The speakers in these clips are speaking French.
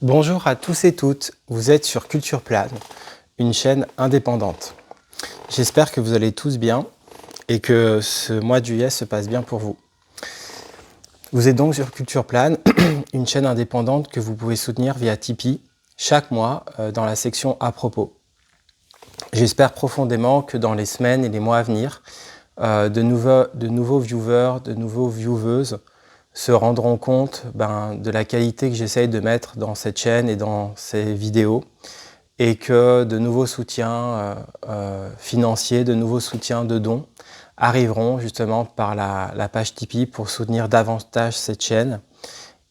Bonjour à tous et toutes, vous êtes sur Culture Plane, une chaîne indépendante. J'espère que vous allez tous bien et que ce mois de juillet se passe bien pour vous. Vous êtes donc sur Culture Plane, une chaîne indépendante que vous pouvez soutenir via Tipeee chaque mois dans la section à propos. J'espère profondément que dans les semaines et les mois à venir, de nouveaux viewers, de nouveaux vieweuses se rendront compte de la qualité que j'essaye de mettre dans cette chaîne et dans ces vidéos, et que de nouveaux soutiens financiers, de nouveaux soutiens de dons arriveront justement par la page Tipeee pour soutenir davantage cette chaîne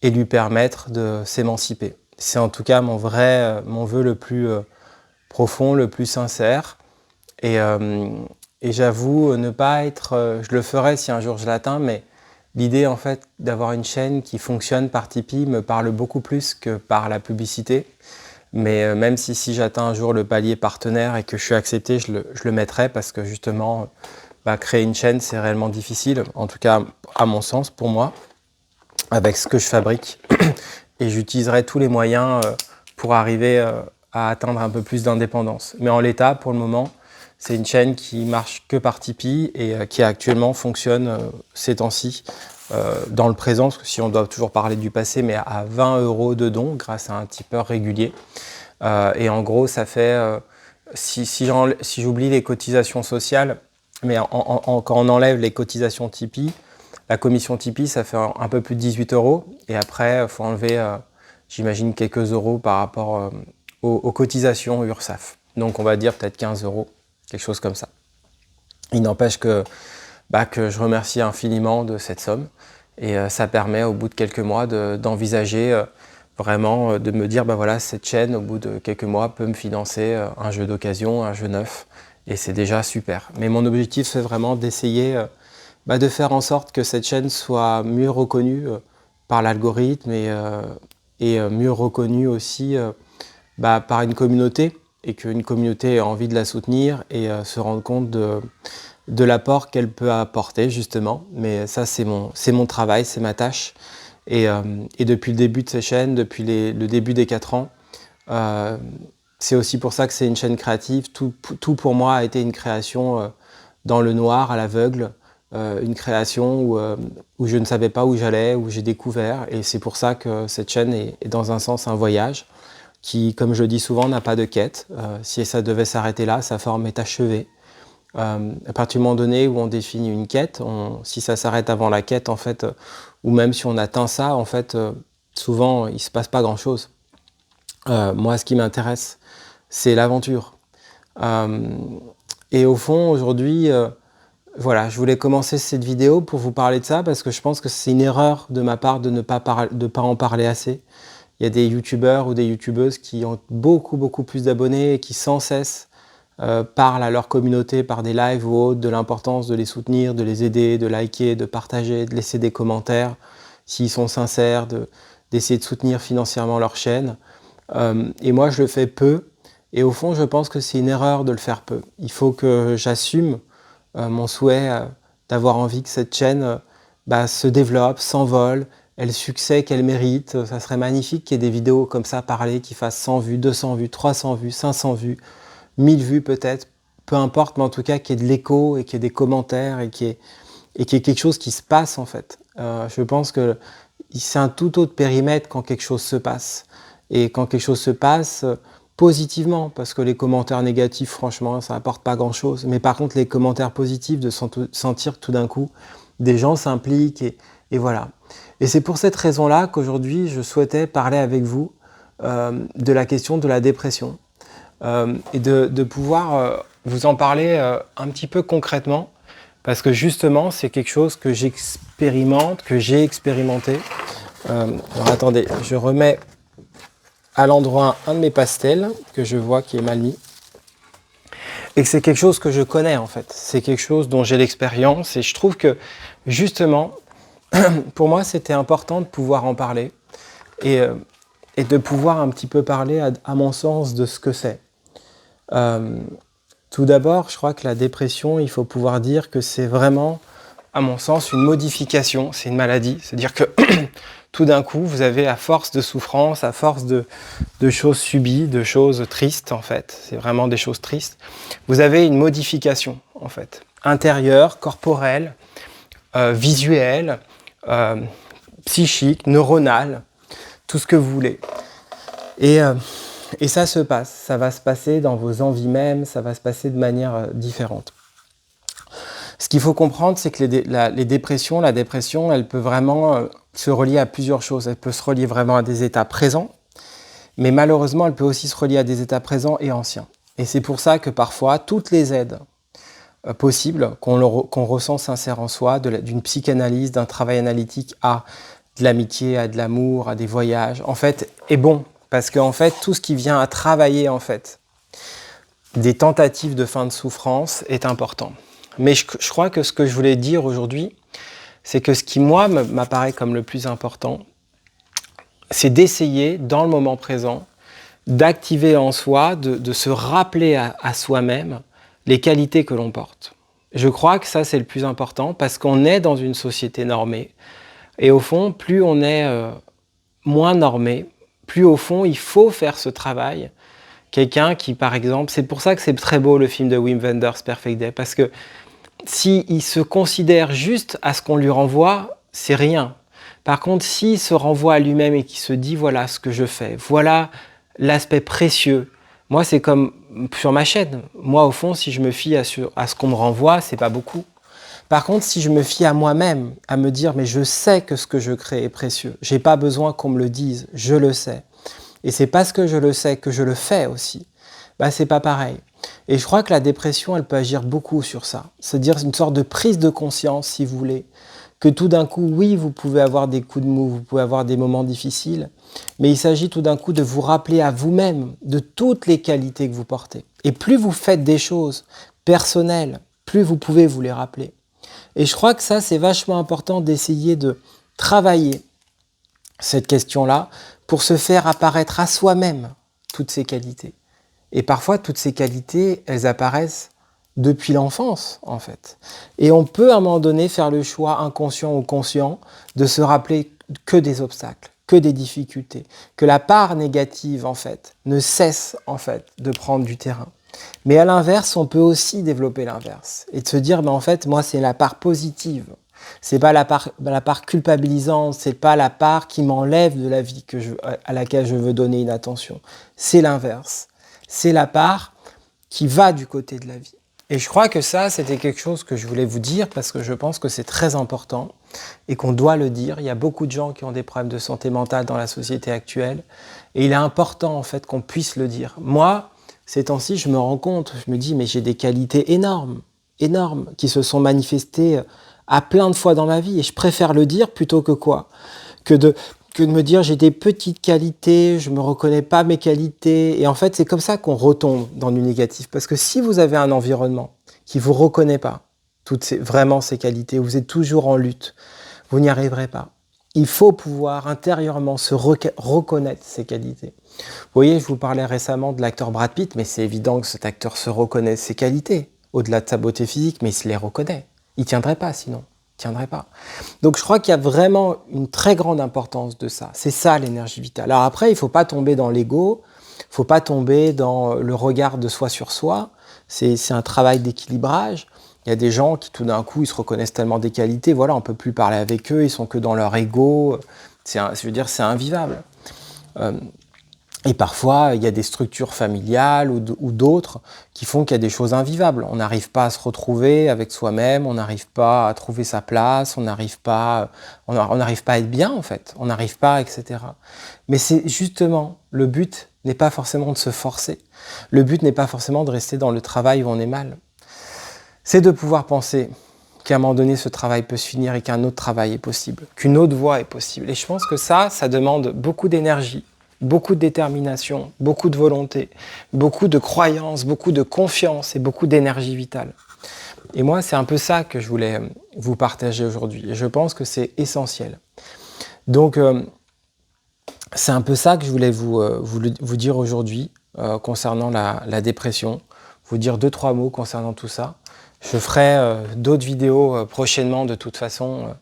et lui permettre de s'émanciper. C'est en tout cas mon vœu le plus profond, le plus sincère. Et j'avoue ne pas être... je le ferai si un jour je l'atteins, mais l'idée en fait d'avoir une chaîne qui fonctionne par Tipeee me parle beaucoup plus que par la publicité. Mais même si j'atteins un jour le palier partenaire et que je suis accepté, je le mettrai parce que justement, créer une chaîne, c'est réellement difficile, en tout cas à mon sens, pour moi, avec ce que je fabrique. Et j'utiliserai tous les moyens pour arriver à atteindre un peu plus d'indépendance. Mais en l'état, pour le moment, c'est une chaîne qui marche que par Tipeee et qui actuellement fonctionne ces temps-ci dans le présent, parce que si on doit toujours parler du passé, mais à 20 € de dons grâce à un tipeur régulier. Et en gros, ça fait, si j'oublie les cotisations sociales, mais quand on enlève les cotisations Tipeee, la commission Tipeee, ça fait un peu plus de 18 €. Et après, il faut enlever, j'imagine, quelques euros par rapport aux cotisations URSSAF. Donc on va dire peut-être 15 €, quelque chose comme ça. Il n'empêche que je remercie infiniment de cette somme. Et ça permet au bout de quelques mois d'envisager vraiment de me dire, voilà, cette chaîne, au bout de quelques mois, peut me financer un jeu d'occasion, un jeu neuf. Et c'est déjà super. Mais mon objectif, c'est vraiment d'essayer de faire en sorte que cette chaîne soit mieux reconnue par l'algorithme et mieux reconnue aussi par une communauté, et qu'une communauté ait envie de la soutenir et se rendre compte de l'apport qu'elle peut apporter justement. Mais ça, c'est mon travail, c'est ma tâche. Et depuis le début de ces chaînes, depuis le début des 4 ans, c'est aussi pour ça que c'est une chaîne créative. Tout pour moi a été une création dans le noir, à l'aveugle, une création où je ne savais pas où j'allais, où j'ai découvert. Et c'est pour ça que cette chaîne est dans un sens un voyage qui, comme je le dis souvent, n'a pas de quête. Si ça devait s'arrêter là, sa forme est achevée. À partir du moment donné où on définit une quête, si ça s'arrête avant la quête, en fait, ou même si on atteint ça, en fait, souvent, il ne se passe pas grand-chose. Moi, ce qui m'intéresse, c'est l'aventure. Et au fond, aujourd'hui, voilà, je voulais commencer cette vidéo pour vous parler de ça, parce que je pense que c'est une erreur de ma part de ne pas en parler assez. Il y a des youtubeurs ou des youtubeuses qui ont beaucoup plus d'abonnés et qui sans cesse parlent à leur communauté par des lives ou autres de l'importance de les soutenir, de les aider, de liker, de partager, de laisser des commentaires s'ils sont sincères, d'essayer de soutenir financièrement leur chaîne. Et moi, je le fais peu. Et au fond, je pense que c'est une erreur de le faire peu. Il faut que j'assume mon souhait d'avoir envie que cette chaîne se développe, s'envole, ait le succès qu'elle mérite. Ça serait magnifique qu'il y ait des vidéos comme ça parlées qui fassent 100 vues, 200 vues, 300 vues, 500 vues, 1000 vues peut-être, peu importe, mais en tout cas qu'il y ait de l'écho et qu'il y ait des commentaires et qu'il y ait quelque chose qui se passe en fait. Je pense que c'est un tout autre périmètre quand quelque chose se passe. Et quand quelque chose se passe positivement, parce que les commentaires négatifs, franchement, ça n'apporte pas grand-chose. Mais par contre, les commentaires positifs, de sentir que tout d'un coup, des gens s'impliquent et voilà. Et c'est pour cette raison-là qu'aujourd'hui, je souhaitais parler avec vous de la question de la dépression. Et de pouvoir vous en parler un petit peu concrètement, parce que justement, c'est quelque chose que j'expérimente, que j'ai expérimenté. Alors attendez, je remets à l'endroit un de mes pastels que je vois qui est mal mis. Et c'est quelque chose que je connais en fait. C'est quelque chose dont j'ai l'expérience et je trouve que justement, pour moi, c'était important de pouvoir en parler et de pouvoir un petit peu parler, à mon sens, de ce que c'est. Tout d'abord, je crois que la dépression, il faut pouvoir dire que c'est vraiment, à mon sens, une modification, c'est une maladie. C'est-à-dire que tout d'un coup, vous avez, à force de souffrance, à force de choses subies, de choses tristes, en fait, c'est vraiment des choses tristes, vous avez une modification, en fait, intérieure, corporelle, visuelle, psychique, neuronale, tout ce que vous voulez. Et ça se passe, ça va se passer dans vos envies mêmes, ça va se passer de manière différente. Ce qu'il faut comprendre, c'est que la dépression, elle peut vraiment se relier à plusieurs choses. Elle peut se relier vraiment à des états présents, mais malheureusement, elle peut aussi se relier à des états présents et anciens. Et c'est pour ça que parfois, toutes les aides possibles qu'on ressent sincères en soi, d'une psychanalyse, d'un travail analytique à de l'amitié, à de l'amour, à des voyages, en fait, est bon. Parce qu'en fait, tout ce qui vient à travailler, en fait, des tentatives de fin de souffrance est important. Mais je crois que ce que je voulais dire aujourd'hui, c'est que ce qui, moi, m'apparaît comme le plus important, c'est d'essayer, dans le moment présent, d'activer en soi, de se rappeler à soi-même les qualités que l'on porte. Je crois que ça, c'est le plus important, parce qu'on est dans une société normée. Et au fond, plus on est moins normé, plus au fond, il faut faire ce travail. Quelqu'un qui, par exemple, c'est pour ça que c'est très beau le film de Wim Wenders, Perfect Day, parce que s'il se considère juste à ce qu'on lui renvoie, c'est rien. Par contre, s'il se renvoie à lui-même et qu'il se dit, voilà ce que je fais, voilà l'aspect précieux. Moi, c'est comme sur ma chaîne. Moi, au fond, si je me fie à ce qu'on me renvoie, c'est pas beaucoup. Par contre, si je me fie à moi-même, à me dire, mais je sais que ce que je crée est précieux, j'ai pas besoin qu'on me le dise, je le sais. Et c'est parce que je le sais que je le fais aussi. Bah, c'est pas pareil. Et je crois que la dépression, elle peut agir beaucoup sur ça. C'est-à-dire une sorte de prise de conscience, si vous voulez, que tout d'un coup, oui, vous pouvez avoir des coups de mou, vous pouvez avoir des moments difficiles, mais il s'agit tout d'un coup de vous rappeler à vous-même de toutes les qualités que vous portez. Et plus vous faites des choses personnelles, plus vous pouvez vous les rappeler. Et je crois que ça, c'est vachement important d'essayer de travailler cette question-là pour se faire apparaître à soi-même toutes ces qualités. Et parfois, toutes ces qualités, elles apparaissent depuis l'enfance, en fait. Et on peut, à un moment donné, faire le choix, inconscient ou conscient, de se rappeler que des obstacles, que des difficultés, que la part négative, en fait, ne cesse, en fait, de prendre du terrain. Mais à l'inverse, on peut aussi développer l'inverse et de se dire, en fait, moi, c'est la part positive. C'est pas la part culpabilisante, c'est pas la part qui m'enlève de la vie à laquelle je veux donner une attention. C'est l'inverse. C'est la part qui va du côté de la vie. Et je crois que ça, c'était quelque chose que je voulais vous dire parce que je pense que c'est très important et qu'on doit le dire. Il y a beaucoup de gens qui ont des problèmes de santé mentale dans la société actuelle et il est important en fait qu'on puisse le dire. Moi, ces temps-ci, je me rends compte, je me dis mais j'ai des qualités énormes, énormes, qui se sont manifestées à plein de fois dans ma vie et je préfère le dire plutôt que quoi ? Que de me dire j'ai des petites qualités, je ne me reconnais pas mes qualités. Et en fait, c'est comme ça qu'on retombe dans du négatif. Parce que si vous avez un environnement qui ne vous reconnaît pas vraiment ces qualités, vous êtes toujours en lutte, vous n'y arriverez pas. Il faut pouvoir intérieurement se reconnaître ces qualités. Vous voyez, je vous parlais récemment de l'acteur Brad Pitt, mais c'est évident que cet acteur se reconnaît ses qualités, au-delà de sa beauté physique, mais il se les reconnaît. Il ne tiendrait pas sinon. Tiendrait pas. Donc je crois qu'il y a vraiment une très grande importance de ça. C'est ça l'énergie vitale. Alors après, il ne faut pas tomber dans l'ego, il ne faut pas tomber dans le regard de soi sur soi. C'est un travail d'équilibrage. Il y a des gens qui tout d'un coup, ils se reconnaissent tellement des qualités, voilà, on ne peut plus parler avec eux, ils sont que dans leur ego. C'est invivable. Et parfois, il y a des structures familiales ou d'autres qui font qu'il y a des choses invivables. On n'arrive pas à se retrouver avec soi-même, on n'arrive pas à trouver sa place, on n'arrive pas à être bien en fait, on n'arrive pas, etc. Mais c'est justement, le but n'est pas forcément de se forcer. Le but n'est pas forcément de rester dans le travail où on est mal. C'est de pouvoir penser qu'à un moment donné, ce travail peut se finir et qu'un autre travail est possible, qu'une autre voie est possible. Et je pense que ça demande beaucoup d'énergie, beaucoup de détermination, beaucoup de volonté, beaucoup de croyance, beaucoup de confiance et beaucoup d'énergie vitale. Et moi, c'est un peu ça que je voulais vous partager aujourd'hui. Et je pense que c'est essentiel. Donc, c'est un peu ça que je voulais vous dire aujourd'hui concernant la dépression. Vous dire 2-3 mots concernant tout ça. Je ferai d'autres vidéos prochainement de toute façon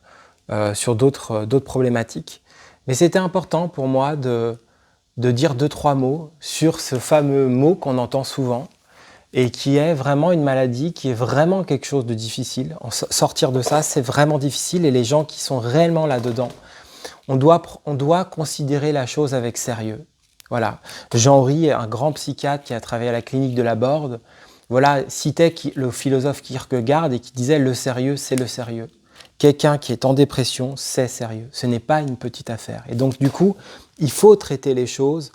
sur d'autres problématiques. Mais c'était important pour moi de dire 2-3 mots sur ce fameux mot qu'on entend souvent et qui est vraiment une maladie, qui est vraiment quelque chose de difficile. Sortir de ça, c'est vraiment difficile et les gens qui sont réellement là-dedans, on doit considérer la chose avec sérieux. Voilà. Jean-Henri, un grand psychiatre qui a travaillé à la clinique de la Borde, voilà, citait le philosophe Kierkegaard et qui disait « le sérieux, c'est le sérieux ». Quelqu'un qui est en dépression, c'est sérieux. Ce n'est pas une petite affaire. Et donc, du coup, il faut traiter les choses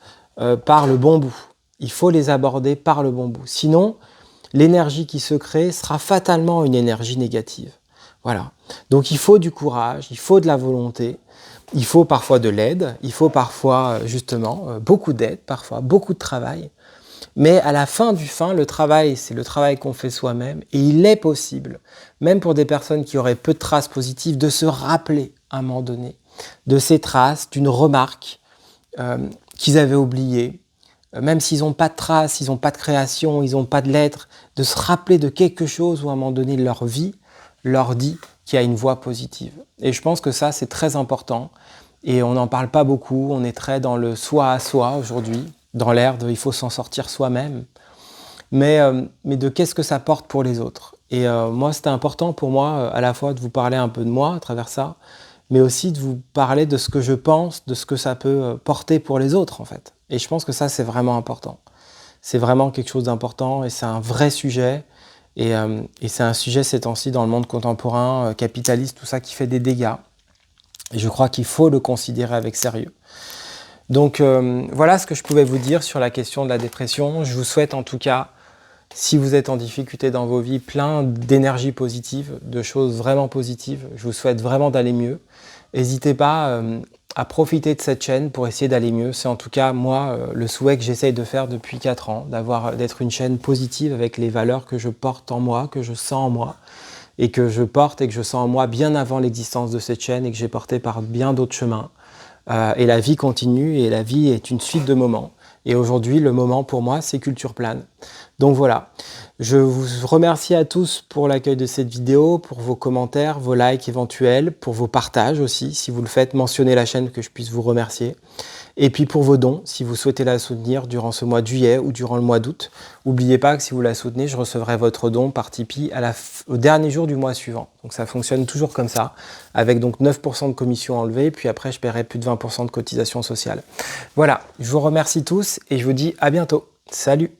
par le bon bout. Il faut les aborder par le bon bout. Sinon, l'énergie qui se crée sera fatalement une énergie négative. Voilà. Donc, il faut du courage, il faut de la volonté, il faut parfois de l'aide, il faut parfois, justement, beaucoup d'aide, parfois, beaucoup de travail. Mais à la fin du fin, le travail, c'est le travail qu'on fait soi-même. Et il est possible, même pour des personnes qui auraient peu de traces positives, de se rappeler à un moment donné de ces traces, d'une remarque qu'ils avaient oubliée. Même s'ils n'ont pas de traces, ils n'ont pas de création, ils n'ont pas de lettres, de se rappeler de quelque chose où à un moment donné leur vie leur dit qu'il y a une voie positive. Et je pense que ça, c'est très important. Et on n'en parle pas beaucoup, on est très dans le soi à soi aujourd'hui, dans l'ère de « il faut s'en sortir soi-même ». Mais de qu'est-ce que ça porte pour les autres. Et moi, c'était important pour moi à la fois de vous parler un peu de moi à travers ça, mais aussi de vous parler de ce que je pense, de ce que ça peut porter pour les autres en fait. Et je pense que ça, c'est vraiment important. C'est vraiment quelque chose d'important et c'est un vrai sujet. Et c'est un sujet ces temps-ci dans le monde contemporain, capitaliste, tout ça qui fait des dégâts. Et je crois qu'il faut le considérer avec sérieux. Donc voilà ce que je pouvais vous dire sur la question de la dépression. Je vous souhaite en tout cas, si vous êtes en difficulté dans vos vies, plein d'énergie positive, de choses vraiment positives. Je vous souhaite vraiment d'aller mieux. N'hésitez pas à profiter de cette chaîne pour essayer d'aller mieux. C'est en tout cas, moi, le souhait que j'essaye de faire depuis 4 ans, d'être une chaîne positive avec les valeurs que je porte en moi, que je sens en moi, et que je porte et que je sens en moi bien avant l'existence de cette chaîne et que j'ai porté par bien d'autres chemins. Et la vie continue et la vie est une suite de moments. Et aujourd'hui, le moment pour moi, c'est Culture Plane. Donc voilà, je vous remercie à tous pour l'accueil de cette vidéo, pour vos commentaires, vos likes éventuels, pour vos partages aussi. Si vous le faites, mentionnez la chaîne que je puisse vous remercier. Et puis pour vos dons, si vous souhaitez la soutenir durant ce mois de juillet ou durant le mois d'août, n'oubliez pas que si vous la soutenez, je recevrai votre don par Tipeee au dernier jour du mois suivant. Donc ça fonctionne toujours comme ça, avec donc 9% de commission enlevée, puis après je paierai plus de 20% de cotisation sociale. Voilà, je vous remercie tous et je vous dis à bientôt. Salut!